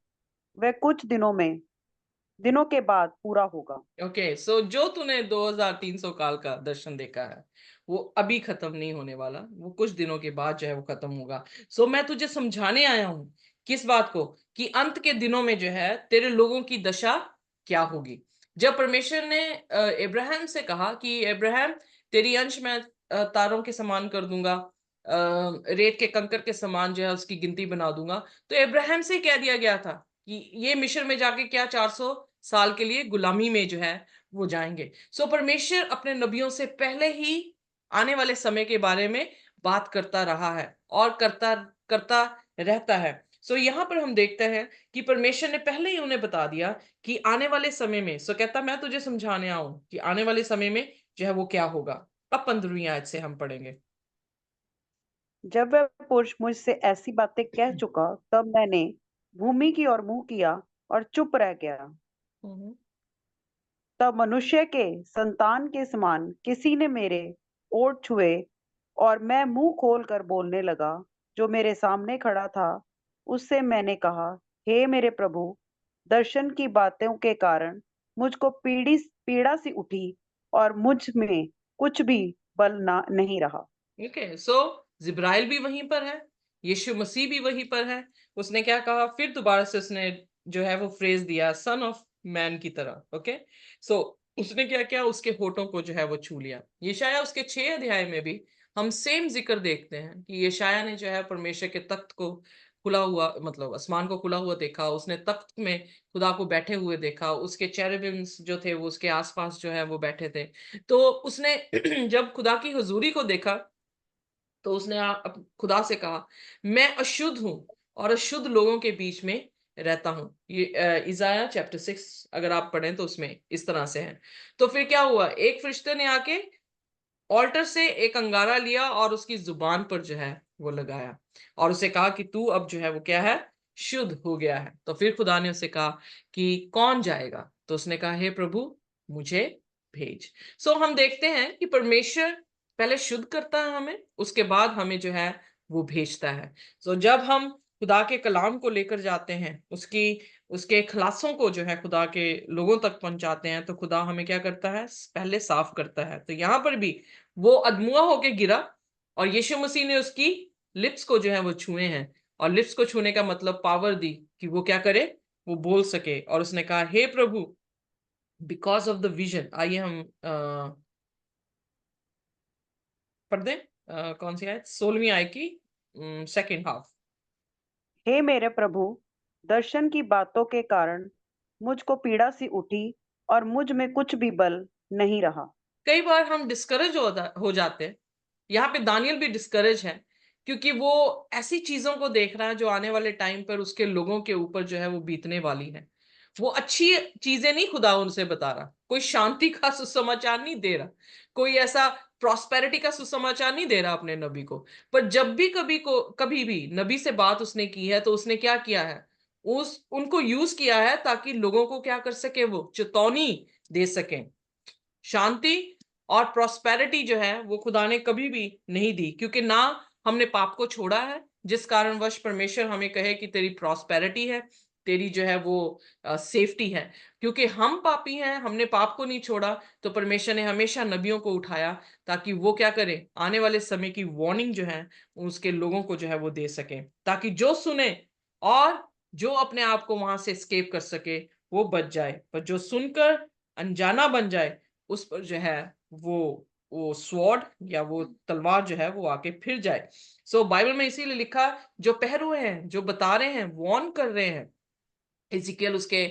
वह कुछ दिनों के बाद पूरा होगा। ओके, सो जो तूने 2300 काल का दर्शन देखा है वो अभी खत्म नहीं होने वाला, वो कुछ दिनों के बाद जो है वो खत्म होगा। सो मैं तुझे समझाने आया हूँ किस बात को, कि अंत के दिनों में जो है तेरे लोगों की दशा क्या होगी। जब परमेश्वर ने इब्राहिम से कहा कि इब्राहिम, तेरी अंश मैं तारों के समान कर दूंगा, रेत के कंकर के समान जो है उसकी गिनती बना दूंगा, तो इब्राहिम से कह दिया गया था कि ये मिस्र में जाके क्या 400 साल के लिए गुलामी में जो है वो जाएंगे। सो परमेश्वर अपने नबियों से पहले ही आने वाले समय के बारे में बात करता रहा है और करता करता रहता है। सो यहाँ पर हम देखते हैं कि परमेश्वर ने पहले ही उन्हें बता दिया कि आने वाले समय में, सो कहता मैं तुझे समझाने आऊं कि आने वाले समय में जो है वो क्या होगा। अब 15वीं आयत से हम पढ़ेंगे। जब वह पुरुष मुझसे ऐसी बातें कह चुका, तब मैंने भूमि की ओर मुंह किया और चुप रह गया। हम्म। तब मनुष्य के संतान के समान किसी ने मेरे ओठ छुए और मैं मुंह खोलकर बोलने लगा। जो मेरे सामने खड़ा था उससे मैंने कहा, हे मेरे प्रभु, दर्शन की बातों के कारण मुझको पीड़ा सी उठी और मुझ में कुछ भी बल ना नहीं रहा। ओके, सो जिब्राइल भी वहीं पर है, यीशु मसीह भी वहीं पर है। उसने क्या कहा, फिर दोबारा से उसने जो है वो फ्रेज दिया, सन ऑफ मैन की तरह। ओके, सो उसने क्या किया, उसके होठों को जो है वो छू लिया। यशाया उसके 6 अध्याय में भी हम सेम जिक्र देखते हैं कि यशाया ने जो है परमेश्वर के तख्त को खुला हुआ, मतलब आसमान को खुला हुआ देखा, उसने तख्त में खुदा को बैठे हुए देखा, उसके चेरुबिम्स जो थे वो उसके आसपास जो है वो बैठे थे। तो उसने जब खुदा की हुजूरी को देखा तो उसने खुदा से कहा, मैं अशुद्ध हूं और अशुद्ध लोगों के बीच में रहता हूं। ये इजाया चैप्टर 6 अगर आप पढ़ें तो उसमें इस तरह से है। तो फिर क्या हुआ, एक फरिश्ते ने आके ऑल्टर से एक अंगारा लिया और उसकी जुबान पर जो है वो लगाया, और उसे कहा कि तू अब जो है वो क्या है, शुद्ध हो गया है। तो फिर खुदा ने उसे कहा कि कौन जाएगा, तो उसने कहा, हे प्रभु, मुझे भेज। सो हम देखते हैं कि परमेश्वर पहले शुद्ध करता है हमें, उसके बाद हमें जो है वो भेजता है। सो जब हम खुदा के कलाम को लेकर जाते हैं, उसके खलासों को जो है खुदा के लोगों तक पहुंचाते हैं, तो खुदा हमें क्या करता है, पहले साफ करता है। तो यहां पर भी वो अधमुआ होके गिरा, और यीशु मसीह ने उसकी लिप्स को जो है वो छुए हैं, और लिप्स को छूने का मतलब पावर दी कि वो क्या करे, वो बोल सके। और उसने कहा, हे प्रभु, बिकॉज ऑफ द विजन। आइए हम पढ़ दें, कौन सी आयत, 16वीं आयत की सेकेंड हाफ। हे मेरे प्रभु, दर्शन की बातों के कारण मुझको पीड़ा सी उठी और मुझ में कुछ भी बल नहीं रहा। कई बार हम डिस्करेज हो जाते हैं यहाँ पे दानियल भी डिस्करेज है, क्योंकि वो ऐसी चीजों को देख रहा है जो आने वाले टाइम पर उसके लोगों के ऊपर जो है वो बीतने वाली है। वो अच्छी चीजें नहीं खुदा उनसे बता रहा, कोई शांति का सुसमाचार नहीं दे रहा, कोई ऐसा प्रॉस्पेरिटी का सुसमाचार नहीं दे रहा अपने नबी को। पर जब भी कभी भी नबी से बात उसने की है, तो उसने क्या किया है, उनको यूज किया है ताकि लोगों को क्या कर सके, वो चेतावनी दे सके। शांति और प्रॉस्पेरिटी जो है वो खुदा ने कभी भी नहीं दी, क्योंकि ना हमने पाप को छोड़ा है जिस कारणवश परमेश्वर हमें कहे कि तेरी प्रॉस्पेरिटी है, तेरी जो है वो सेफ्टी है। क्योंकि हम पापी हैं, हमने पाप को नहीं छोड़ा, तो परमेश्वर ने हमेशा नबियों को उठाया ताकि वो क्या करे, आने वाले समय की वार्निंग जो है उसके लोगों को जो है वो दे सके, ताकि जो सुने और जो अपने आप को वहां से एस्केप कर सके वो बच जाए। पर जो सुनकर अनजाना बन जाए, उस पर जो है वो स्वॉर्ड या वो तलवार जो है वो आके फिर जाए। सो बाइबल में इसीलिए लिखा, जो पहरुए हैं, जो बता रहे हैं, वॉर्न कर रहे हैं, इज़िकियल उसके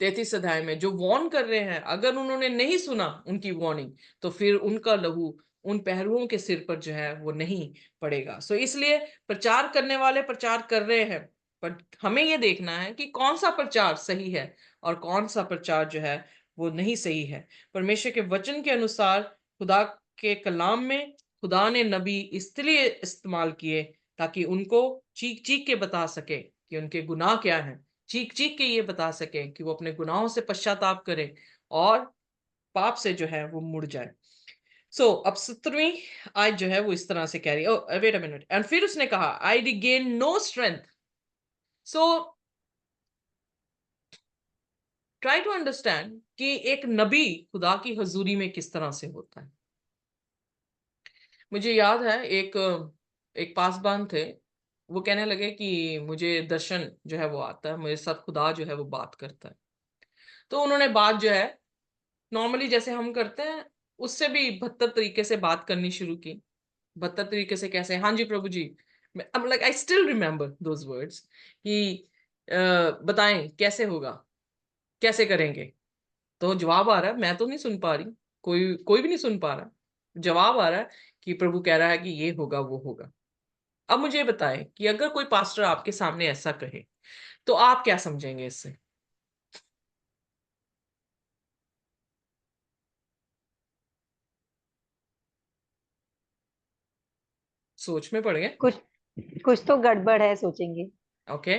33 अध्याय में जो वॉर्न कर रहे हैं, अगर उन्होंने नहीं सुना उनकी वार्निंग, तो फिर उनका लहू उन पहरुओं के सिर पर जो है वो नहीं पड़ेगा। सो इसलिए प्रचार करने वाले प्रचार कर रहे हैं, पर हमें ये देखना है कि कौन सा प्रचार सही है और कौन सा प्रचार जो है वो नहीं सही है। परमेश्वर के वचन के अनुसार खुदा के कलाम में खुदा ने नबी इसलिए इस्तेमाल किए ताकि उनको चीख चीख के बता सके कि उनके गुनाह क्या हैं, चीख चीख के ये बता सके कि वो अपने गुनाहों से पश्चाताप करें और पाप से जो है वो मुड़ जाए। अब 17वीं आयत जो है वो इस तरह से कह रही है, वेट अ मिनट, एंड फिर उसने कहा, I regain no strength. So try to understand कि एक नबी खुदा की हजूरी में किस तरह से होता है। मुझे याद है एक पासबान थे, वो कहने लगे कि मुझे दर्शन जो है वो आता है, मेरे साथ खुदा जो है वो बात करता है। तो उन्होंने बात जो है नॉर्मली जैसे हम करते हैं उससे भी 72 तरीके से बात करनी शुरू की। 72 तरीके से कैसे, हाँ जी प्रभु जी, like I still remember those words कि बताएं कैसे होगा, कैसे करेंगे। तो जवाब आ रहा है, मैं तो नहीं सुन पा रही, कोई कोई भी नहीं सुन पा रहा, जवाब आ रहा है कि प्रभु कह रहा है कि ये होगा वो होगा। अब मुझे बताएं कि अगर कोई पास्टर आपके सामने ऐसा कहे तो आप क्या समझेंगे इससे? सोच में पड़ गए? कुछ कुछ तो गड़बड़ है सोचेंगे। ओके,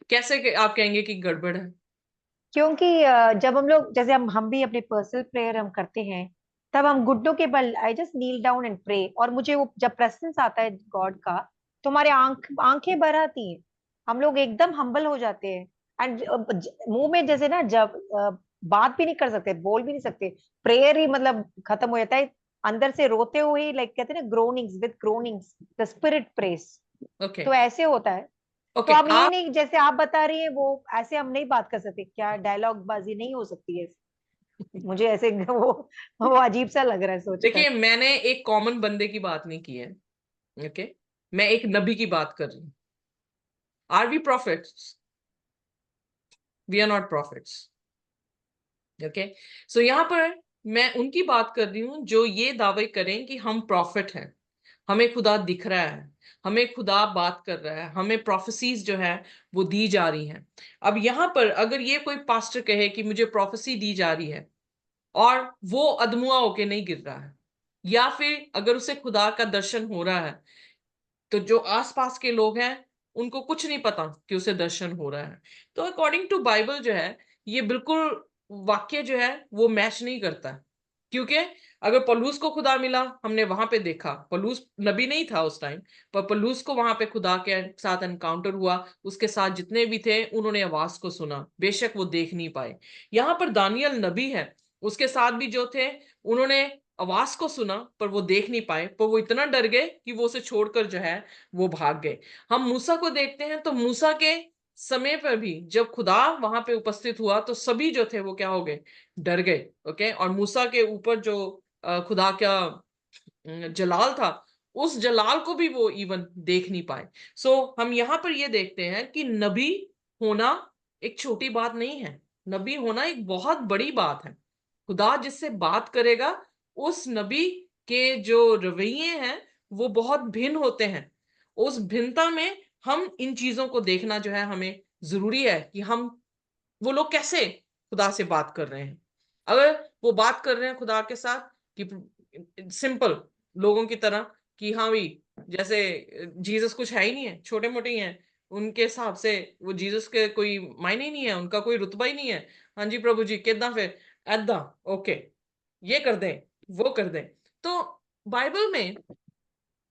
कैसे आप कहेंगे कि गड़बड़ है? क्योंकि जब हम लोग, जैसे हम भी अपने पर्सनल प्रेयर हम करते हैं, तब हम घुटनों के बल, I just kneel down and pray, और मुझे वो जब प्रेजेंस आता है गॉड का, तो हमारे आंखें भर आती हैं, हम लोग एकदम हम्बल हो जाते हैं। एंड मुंह में जैसे ना, जब बात भी नहीं कर सकते, बोल भी नहीं सकते, प्रेयर ही मतलब खत्म हो जाता है, अंदर से रोते हुए ही, लाइक कहते हैं ना, groanings with groanings the spirit prays. Okay तो ऐसे होता है। तो ओके अब ये आप नहीं, जैसे आप बता रही हैं वो, ऐसे हम नहीं बात कर सकते क्या? डायलॉग बाजी नहीं हो सकती है? मुझे ऐसे वो अजीब सा लग रहा है सोचकर। देखिए, मैंने एक कॉमन बंदे की बात नहीं की है। ओके, मैं एक नबी की बात कर रही हूँ। Are we prophets? We are not prophets. Okay, so यहाँ पर मैं उनकी बात कर रही हूँ जो ये दावे करें कि हम प्रॉफिट हैं, हमें खुदा दिख रहा है, हमें खुदा बात कर रहा है, हमें प्रोफेसीज जो है वो दी जा रही हैं। अब यहाँ पर अगर ये कोई पास्टर कहे कि मुझे प्रोफेसी दी जा रही है और वो अधमुआ होके नहीं गिर रहा है, या फिर अगर उसे खुदा का दर्शन हो रहा है, तो जो आसपास के लोग हैं उनको कुछ नहीं पता कि उसे दर्शन हो रहा है, तो अकॉर्डिंग टू बाइबल जो है ये बिल्कुल वाक्य जो है वो मैच नहीं करता। क्योंकि अगर पौलुस को खुदा मिला, हमने वहां पे देखा, पौलुस नबी नहीं था उस टाइम, पर पौलुस को वहां पे खुदा के साथ एनकाउंटर हुआ, उसके साथ जितने भी थे उन्होंने आवाज को सुना, बेशक वो देख नहीं पाए। यहाँ पर दानियल नबी है, उसके साथ भी जो थे उन्होंने आवाज को सुना पर वो देख नहीं पाए, पर वो इतना डर गए कि वो उसे छोड़कर जो है वो भाग गए। हम मूसा को देखते हैं तो मूसा के समय पर भी जब खुदा वहां पे उपस्थित हुआ तो सभी जो थे वो क्या हो गए, डर गए। ओके, और मूसा के ऊपर जो खुदा का जलाल था, उस जलाल को भी वो इवन देख नहीं पाए। हम यहाँ पर ये देखते हैं कि नबी होना एक छोटी बात नहीं है, नबी होना एक बहुत बड़ी बात है। खुदा जिससे बात करेगा, उस नबी के जो रवैये हैं वो बहुत भिन्न होते हैं। उस भिन्नता में हम इन चीजों को देखना जो है हमें जरूरी है कि हम वो लोग कैसे खुदा से बात कर रहे हैं। अगर वो बात कर रहे हैं खुदा के साथ कि सिंपल लोगों की तरह कि हाँ भाई जैसे जीसस कुछ है ही नहीं है, छोटे मोटे ही हैं, उनके हिसाब से वो जीसस के कोई मायने ही नहीं है, उनका कोई रुतबा ही नहीं है। हाँ जी प्रभु जी कितना फिर ऐदा ओके ये कर दें वो कर दें। तो बाइबल में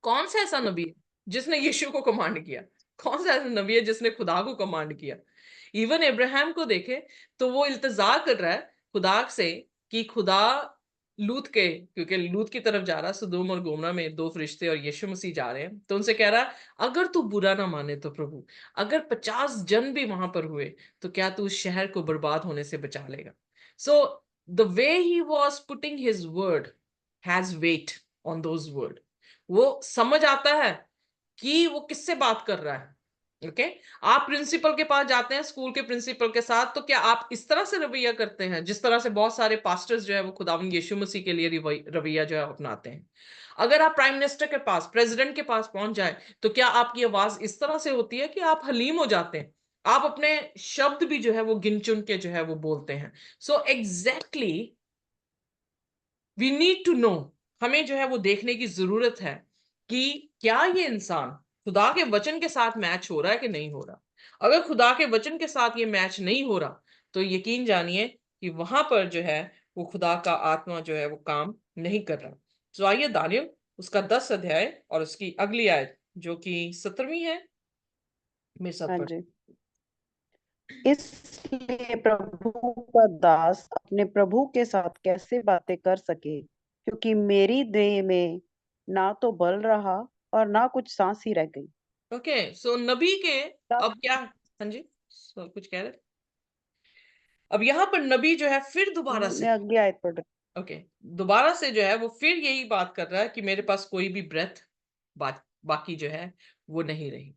कौन सा ऐसा नबी है जिसने यीशु को कमांड किया? कौन सा ऐसा नबी है जिसने खुदा को कमांड किया? इवन इब्राहिम को देखे तो वो इल्तजार कर रहा है खुदा से कि खुदा लूत के, क्योंकि लूत की तरफ जा रहा है, सदोम और गोमरा में दो फरिश्ते और यीशु मसीह जा रहे हैं, तो उनसे कह रहा है अगर तू बुरा ना माने तो प्रभु, अगर 50 जन भी वहां पर हुए तो क्या तू उस शहर को बर्बाद होने से बचा लेगा? So the way he was putting his word has weight on those word. वो समझ आता है कि वो किससे बात कर रहा है। ओके आप प्रिंसिपल के पास जाते हैं, स्कूल के प्रिंसिपल के साथ, तो क्या आप इस तरह से रवैया करते हैं जिस तरह से बहुत सारे पास्टर्स जो है वो खुदावंद यीशु मसीह के लिए रवैया जो है अपनाते हैं? अगर आप प्राइम मिनिस्टर के पास, प्रेसिडेंट के पास पहुंच जाए तो क्या आपकी आवाज इस तरह से होती है कि आप हलीम हो जाते हैं, आप अपने शब्द भी जो है वो गिन चुन के जो है वो बोलते हैं? So exactly we need to know, हमें जो है वो देखने की जरूरत है कि क्या ये इंसान खुदा के वचन के साथ मैच हो रहा है कि नहीं हो रहा। अगर खुदा के वचन के साथ ये मैच नहीं हो रहा तो यकीन जानिए कि वहां पर जो है वो खुदा का आत्मा जो है वो काम नहीं कर रहा। तो आइए दानियल उसका 10 अध्याय और उसकी अगली आयत जो कि 17वीं है, मेरे साथ हाँ पढ़। जी। इसलिए प्रभु का दास अपने प्रभु के साथ कैसे बातें कर सके, क्योंकि मेरी देह में ना तो बल रहा और ना कुछ सांस ही रह गई। ओके सो नबी के तब अब क्या, हाँ जी कुछ कह रहे थे? अब यहाँ पर नबी जो है फिर दोबारा से, मैं अगली आयत पढ़ रही ओके दोबारा से जो है वो फिर यही बात कर रहा है कि मेरे पास कोई भी ब्रेथ बाकी जो है वो नहीं रही।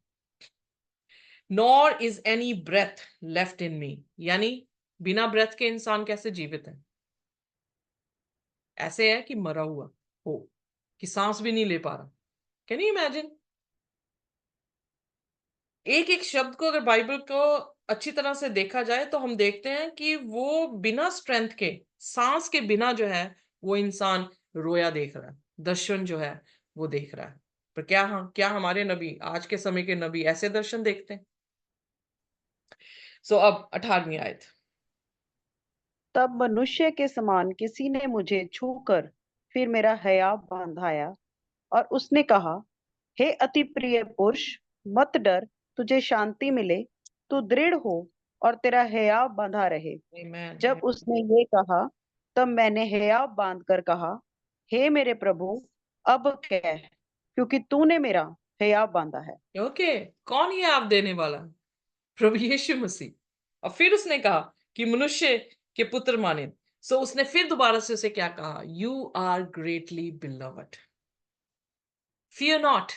Nor is any breath left in me, यानी बिना ब्रेथ के इंसान कैसे जीवित है? ऐसे है कि मरा हुआ हो, कि सांस भी नहीं ले पा रहा। Can you imagine? एक एक शब्द को अगर बाइबल को अच्छी तरह से देखा जाए तो हम देखते हैं कि वो बिना स्ट्रेंथ के, सांस के बिना जो है वो इंसान रोया देख रहा है, दर्शन जो है वो देख रहा है। पर क्या हमारे नबी, आज के समय के नबी ऐसे दर्शन देखते हैं? सो अब 18वीं आयत। तब मनुष्य के समान किसी ने मुझे छूकर फिर मेरा हया बांधाया और उसने कहा, हे अति प्रिय पुरुष, मत डर, तुझे शांति मिले, तू दृढ़ हो और तेरा हया बंधा रहे। आमीन। जब उसने ये कहा तब मैंने हया बांध कर कहा, हे मेरे प्रभु, अब कह, क्योंकि तूने मेरा हया बांधा है। ओके कौन ये आप देने वाला? प्रभु यीशु मसीह। और फिर उसने कहा कि मनुष्य के पुत्र माने। सो उसने फिर दोबारा से उसे क्या कहा? You are greatly beloved, fear not,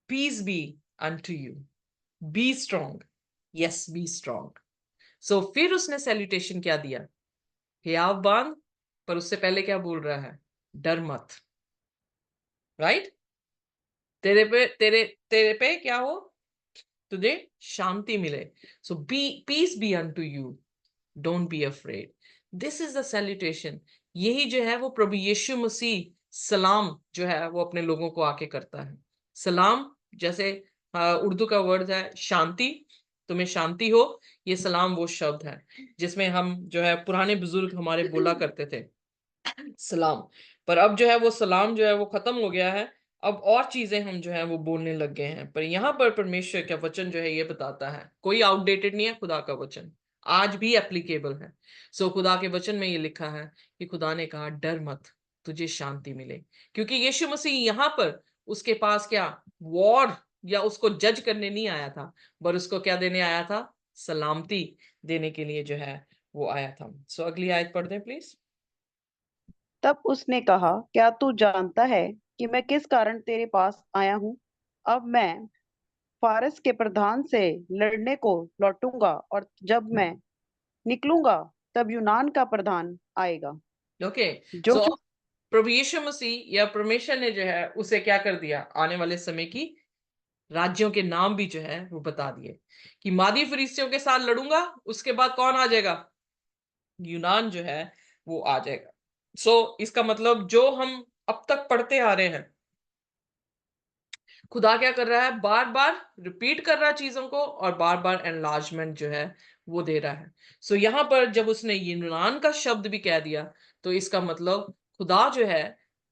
peace be unto you, be strong, yes be strong। सो फिर उसने सैल्यूटेशन क्या दिया? हे आप बांध, पर उससे पहले क्या बोल रहा है? डर मत, राइट? तेरे पे क्या हो? तुझे शांति मिले। So be peace be unto you, don't be afraid. This is the salutation. यही जो है वो प्रभु यीशु मसीह सलाम जो है वो अपने लोगों को आके करता है। सलाम जैसे उर्दू का वर्ड है शांति, तुम्हें शांति हो, ये सलाम वो शब्द है जिसमें हम जो है पुराने बुजुर्ग हमारे बोला करते थे सलाम। पर अब जो है वो सलाम जो है वो खत्म हो गया है, अब और चीजें हम जो है वो बोलने लग गए हैं। पर यहाँ पर परमेश्वर का वचन जो है ये बताता है कोई आउटडेटेड नहीं है, खुदा का वचन आज भी एप्लीकेबल है। सो खुदा के वचन में ये लिखा है कि खुदा ने कहा डर मत, तुझे शांति मिले। क्योंकि यीशु मसीह यहाँ पर उसके पास क्या वॉर या उसको जज करने नहीं आया था, पर उसको क्या देने आया था? सलामती देने के लिए जो है वो आया था। सो अगली आयत पढ़ दें प्लीज। तब उसने कहा, क्या तू जानता है कि मैं किस कारण तेरे पास आया हूँ? अब मैं फारस के प्रधान से लड़ने को लौटूंगा और जब मैं निकलूंगा तब यूनान का प्रधान आएगा ओके जो सो कि प्रभु यीशु मसीह या परमेश्वर ने जो है उसे क्या कर दिया, आने वाले समय की राज्यों के नाम भी जो है वो बता दिए कि मादी फरीसियों के साथ लड़ूंगा, उसके बाद कौन आ जाएगा, यूनान जो है वो आ जाएगा। सो इसका मतलब जो हम अब तक पढ़ते आ रहे हैं, खुदा क्या कर रहा है, बार बार रिपीट कर रहा है चीजों को और बार बार एनलार्जमेंट जो है वो दे रहा है। सो यहाँ पर जब उसने यूनान का शब्द भी कह दिया तो इसका मतलब खुदा जो है,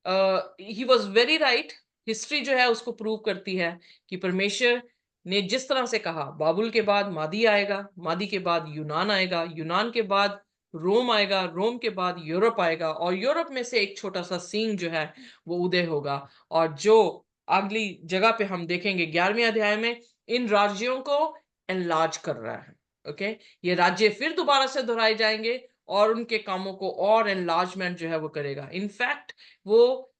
he was very right. History जो है उसको प्रूव करती है कि परमेश्वर ने जिस तरह से कहा, बाबुल के बाद मादी आएगा, मादी के बाद यूनान आएगा, यूनान के बाद रोम आएगा, रोम के बाद यूरोप आएगा और यूरोप में से एक छोटा सा सींग जो है वो उदय होगा। और जो अगली जगह पे हम देखेंगे 11वें अध्याय में, इन राज्यों को एनलार्ज कर रहा है। ओके, ये राज्य फिर दोबारा से दोहराए जाएंगे और उनके कामों को और एनलार्जमेंट जो है वो करेगा। इनफैक्ट वो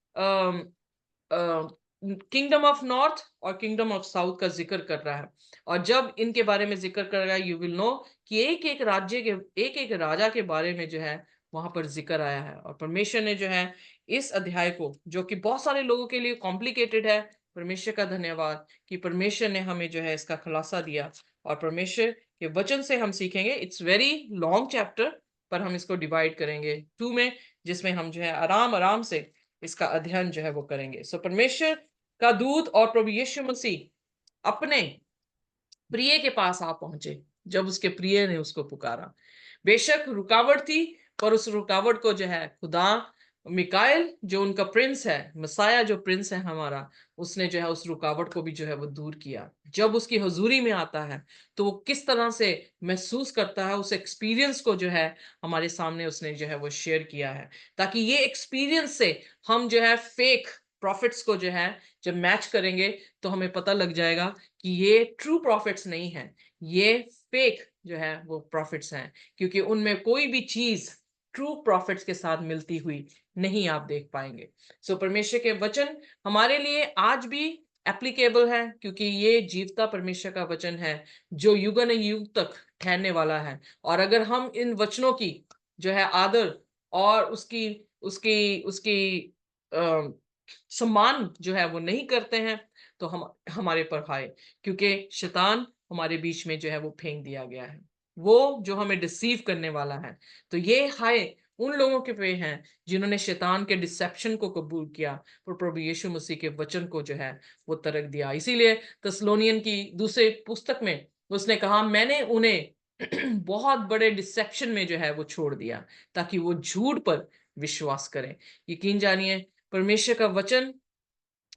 किंगडम ऑफ नॉर्थ और किंगडम ऑफ साउथ का जिक्र कर रहा है। और जब इनके बारे में जिक्र करेगा, यू विल नो कि एक एक राज्य के, एक एक राजा के बारे में जो है वहां पर जिक्र आया है। और परमेश्वर ने जो है इस अध्याय को, जो कि बहुत सारे लोगों के लिए कॉम्प्लिकेटेड है, परमेश्वर का धन्यवाद कि परमेश्वर ने हमें जो है इसका खुलासा दिया। और परमेश्वर के वचन से हम सीखेंगे। इट्स वेरी लॉन्ग चैप्टर, पर हम इसको डिवाइड करेंगे 2 में, जिसमें हम जो है आराम आराम से इसका अध्ययन जो है वो करेंगे। सो परमेश्वर का दूत और प्रभु यीशु मसीह अपने प्रिय के पास आ पहुंचे जब उसके प्रिय ने उसको पुकारा। बेशक रुकावट थी, पर उस रुकावट को जो है खुदा मिकाएल जो उनका प्रिंस है, मसाया जो प्रिंस है हमारा, उसने जो है उस रुकावट को भी जो है वो दूर किया। जब उसकी हुजूरी में आता है तो वो किस तरह से महसूस करता है, उस एक्सपीरियंस को जो है हमारे सामने उसने जो है वो शेयर किया है, ताकि ये एक्सपीरियंस से हम जो है फेक प्रॉफिट्स को जो है जब मैच करेंगे तो हमें पता लग जाएगा कि ये ट्रू प्रॉफिट्स नहीं है, ये फेक जो है वो प्रॉफिट्स हैं, क्योंकि उनमें कोई भी चीज ट्रू प्रॉफिट्स के साथ मिलती हुई नहीं आप देख पाएंगे। सो परमेश्वर के वचन हमारे लिए आज भी एप्लीकेबल है, क्योंकि ये जीवता परमेश्वर का वचन है जो युगन युग तक ठहरने वाला है। और अगर हम इन वचनों की जो है आदर और उसकी उसकी उसकी अ, सम्मान जो है वो नहीं करते हैं तो हम हमारे पर हाय, क्योंकि शैतान हमारे बीच में जो है वो फेंक दिया गया है, वो जो हमें डिसीव करने वाला है। तो ये हाय उन लोगों के पे हैं जिन्होंने शैतान के डिसेप्शन को कबूल किया और प्रभु यीशु मसीह के वचन को जो है वो तरक दिया। इसीलिए तस्लोनियन की दूसरे पुस्तक में उसने कहा, मैंने उन्हें बहुत बड़े डिसेप्शन में जो है वो छोड़ दिया ताकि वो झूठ पर विश्वास करें। यकीन जानिए परमेश्वर का वचन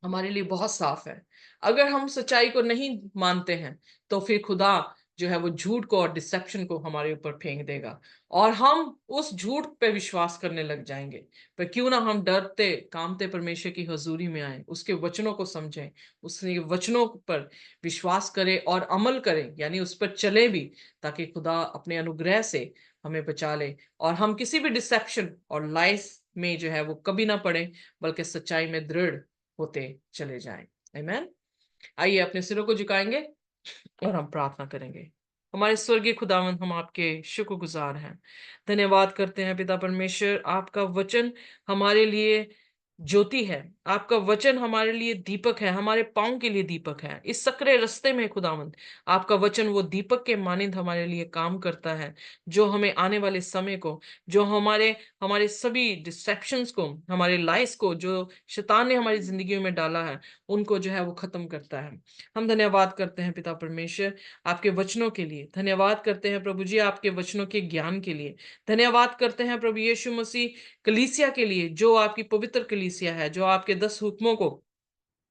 हमारे लिए बहुत साफ है। अगर हम सच्चाई को नहीं मानते हैं तो फिर खुदा जो है वो झूठ को और डिसेप्शन को हमारे ऊपर फेंक देगा और हम उस झूठ पे विश्वास करने लग जाएंगे। पर क्यों ना हम डरते कामते परमेश्वर की हजूरी में आए, उसके वचनों को समझें, उसके वचनों पर विश्वास करें और अमल करें, यानी उस पर चले भी, ताकि खुदा अपने अनुग्रह से हमें बचा ले और हम किसी भी डिसेप्शन और लाइस में जो है वो कभी ना पड़े, बल्कि सच्चाई में दृढ़ होते चले जाएं। आमीन। आइए अपने सिरों को झुकाएंगे और हम प्रार्थना करेंगे। हमारे स्वर्गीय खुदावंद, हम आपके शुक्रगुजार हैं, धन्यवाद करते हैं पिता परमेश्वर। आपका वचन हमारे लिए ज्योति है, आपका वचन हमारे लिए दीपक है, हमारे पांव के लिए दीपक है। इस सकरे रास्ते में खुदावंद आपका वचन वो दीपक के मानिंद हमारे लिए काम करता है, जो हमें आने वाले समय को, जो हमारे हमारे सभी डिस्ट्रैक्शंस को, हमारे लाइस को जो शैतान ने हमारी जिंदगी में डाला है, उनको जो है वो खत्म करता है। हम धन्यवाद करते हैं पिता परमेश्वर आपके वचनों के लिए, धन्यवाद करते हैं प्रभु जी आपके वचनों के ज्ञान के लिए, धन्यवाद करते हैं प्रभु यीशु मसीह कलीसिया के लिए, जो आपकी पवित्र कलीसिया है, जो आपके 10 हुक्मों को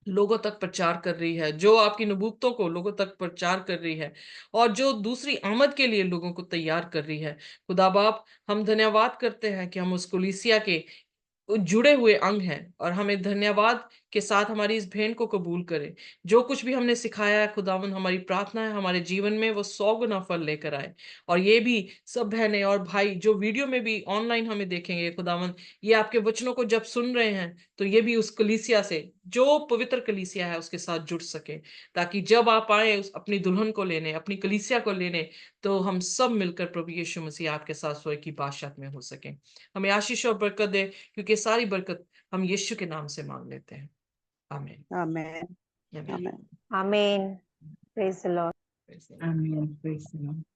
लोगों तक प्रचार कर रही है, जो आपकी नबूवतों को लोगों तक प्रचार कर रही है और जो दूसरी आमद के लिए लोगों को तैयार कर रही है। खुदा बाप, हम धन्यवाद करते हैं कि हम उस कलीसिया के जुड़े हुए अंग हैं और हमें धन्यवाद के साथ हमारी इस भेंट को कबूल करे। जो कुछ भी हमने सिखाया है खुदावन, हमारी प्रार्थना है हमारे जीवन में वो 100 गुना फल लेकर आए। और ये भी सब बहनें और भाई जो वीडियो में भी ऑनलाइन हमें देखेंगे खुदावन, ये आपके वचनों को जब सुन रहे हैं तो ये भी उस कलीसिया से, जो पवित्र कलीसिया है, उसके साथ जुड़ सके, ताकि जब आप आए उस अपनी दुल्हन को लेने, अपनी कलीसिया को लेने, तो हम सब मिलकर प्रभु यीशु मसीह आपके साथ स्वर्ग की बादशाहत में हो सके। हमें आशीष और बरकत दे, क्योंकि सारी बरकत हम यीशु के नाम से मांग लेते हैं। आमीन। आमेन आमीन। आमेन। आमीन। Praise the Lord. Praise the Lord. Amen. Praise the Lord.